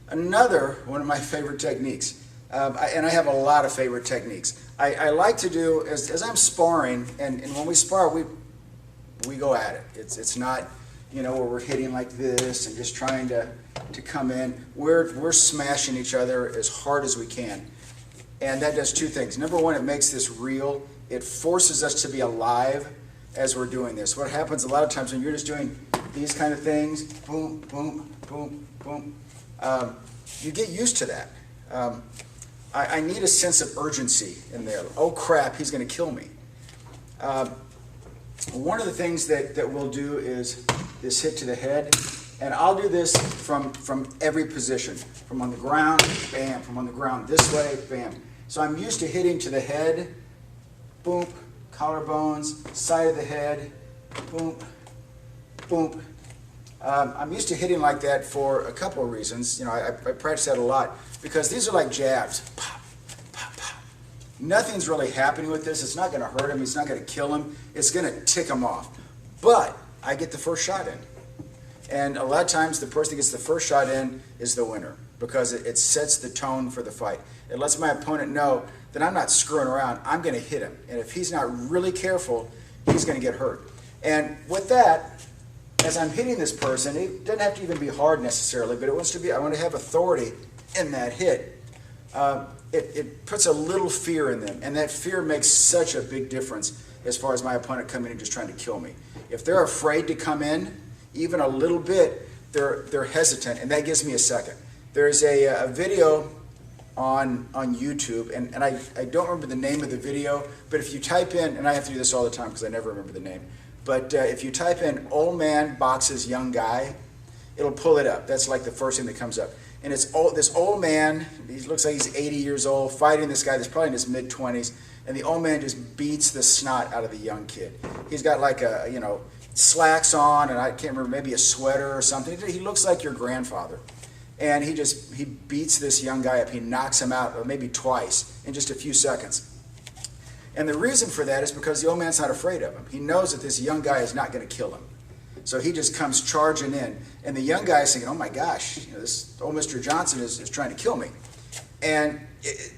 Another one of my favorite techniques, and I have a lot of favorite techniques. I like to do, as I'm sparring, and when we spar, we go at it. It's not, you know, where we're hitting like this and just trying to come in. We're smashing each other as hard as we can. And that does two things. Number one, it makes this real. It forces us to be alive as we're doing this. What happens a lot of times when you're just doing these kind of things, boom, boom, boom, boom, you get used to that. I need a sense of urgency in there. Oh crap, he's going to kill me. One of the things that we'll do is this hit to the head, and I'll do this from every position. From on the ground, bam, from on the ground this way, bam. So I'm used to hitting to the head, boom, collarbones, side of the head, boom, boom. I'm used to hitting like that for a couple of reasons. You know, I practice that a lot because these are like jabs. Pop, pop, pop. Nothing's really happening with this. It's not going to hurt him. It's not going to kill him. It's going to tick him off. But I get the first shot in. And a lot of times the person that gets the first shot in is the winner because it sets the tone for the fight. It lets my opponent know that I'm not screwing around. I'm going to hit him. And if he's not really careful, he's going to get hurt. And with that, as I'm hitting this person, it doesn't have to even be hard necessarily, but it wants to be, I want to have authority in that hit. It puts a little fear in them, and that fear makes such a big difference as far as my opponent coming in and just trying to kill me. If they're afraid to come in, even a little bit, they're hesitant, and that gives me a second. There's a video on YouTube, and I don't remember the name of the video, but if you type in, and I have to do this all the time because I never remember the name, but if you type in old man boxes young guy, it'll pull it up. That's like the first thing that comes up. And it's this old man, he looks like he's 80 years old, fighting this guy that's probably in his mid-20s, and the old man just beats the snot out of the young kid. He's got like a, you know, slacks on, and I can't remember, maybe a sweater or something. He looks like your grandfather. And he beats this young guy up. He knocks him out maybe twice in just a few seconds. And the reason for that is because the old man's not afraid of him. He knows that this young guy is not going to kill him. So he just comes charging in. And the young guy is thinking, oh my gosh, you know, this old Mr. Johnson is trying to kill me. And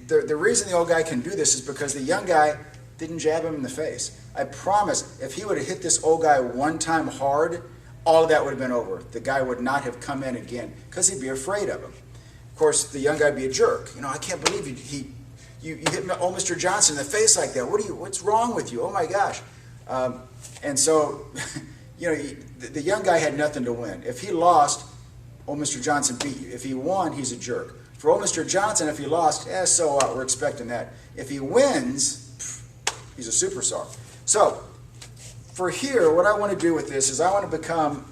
the reason the old guy can do this is because the young guy didn't jab him in the face. I promise, if he would have hit this old guy one time hard, all of that would have been over. The guy would not have come in again because he'd be afraid of him. Of course, the young guy would be a jerk. You know, I can't believe you hit old Mr. Johnson in the face like that. What's wrong with you? Oh my gosh. And so, you know, the young guy had nothing to win. If he lost, old Mr. Johnson beat you. If he won, he's a jerk. For old Mr. Johnson, if he lost, so what? We're expecting that. If he wins, he's a superstar. So, for here, what I want to do with this is I want to become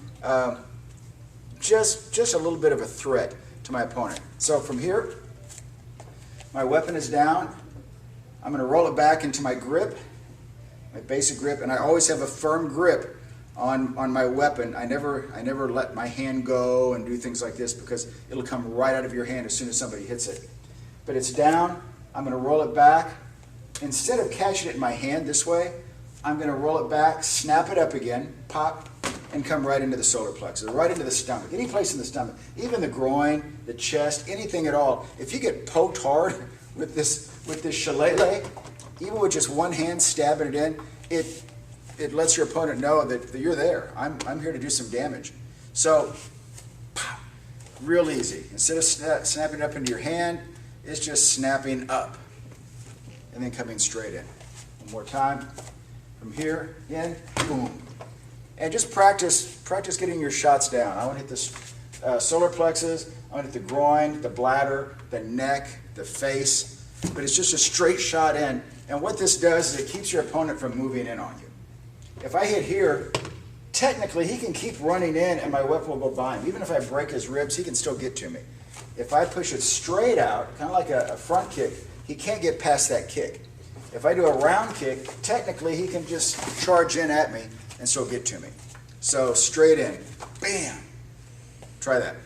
just a little bit of a threat to my opponent. So from here, my weapon is down. I'm going to roll it back into my grip, my basic grip, and I always have a firm grip on my weapon. I never let my hand go and do things like this because it'll come right out of your hand as soon as somebody hits it. But it's down. I'm going to roll it back. Instead of catching it in my hand this way, I'm going to roll it back, snap it up again, pop, and come right into the solar plexus, right into the stomach, any place in the stomach, even the groin, the chest, anything at all. If you get poked hard with this shillelagh, even with just one hand stabbing it in, it lets your opponent know that you're there. I'm here to do some damage. So, pop, real easy. Instead of snapping it up into your hand, it's just snapping up and then coming straight in. One more time. From here, in, boom. And just practice getting your shots down. I want to hit the solar plexus, I want to hit the groin, the bladder, the neck, the face, but it's just a straight shot in. And what this does is it keeps your opponent from moving in on you. If I hit here, technically he can keep running in and my weapon will go by him. Even if I break his ribs, he can still get to me. If I push it straight out, kind of like a front kick, he can't get past that kick. If I do a round kick, technically he can just charge in at me and still get to me. So straight in, bam. Try that.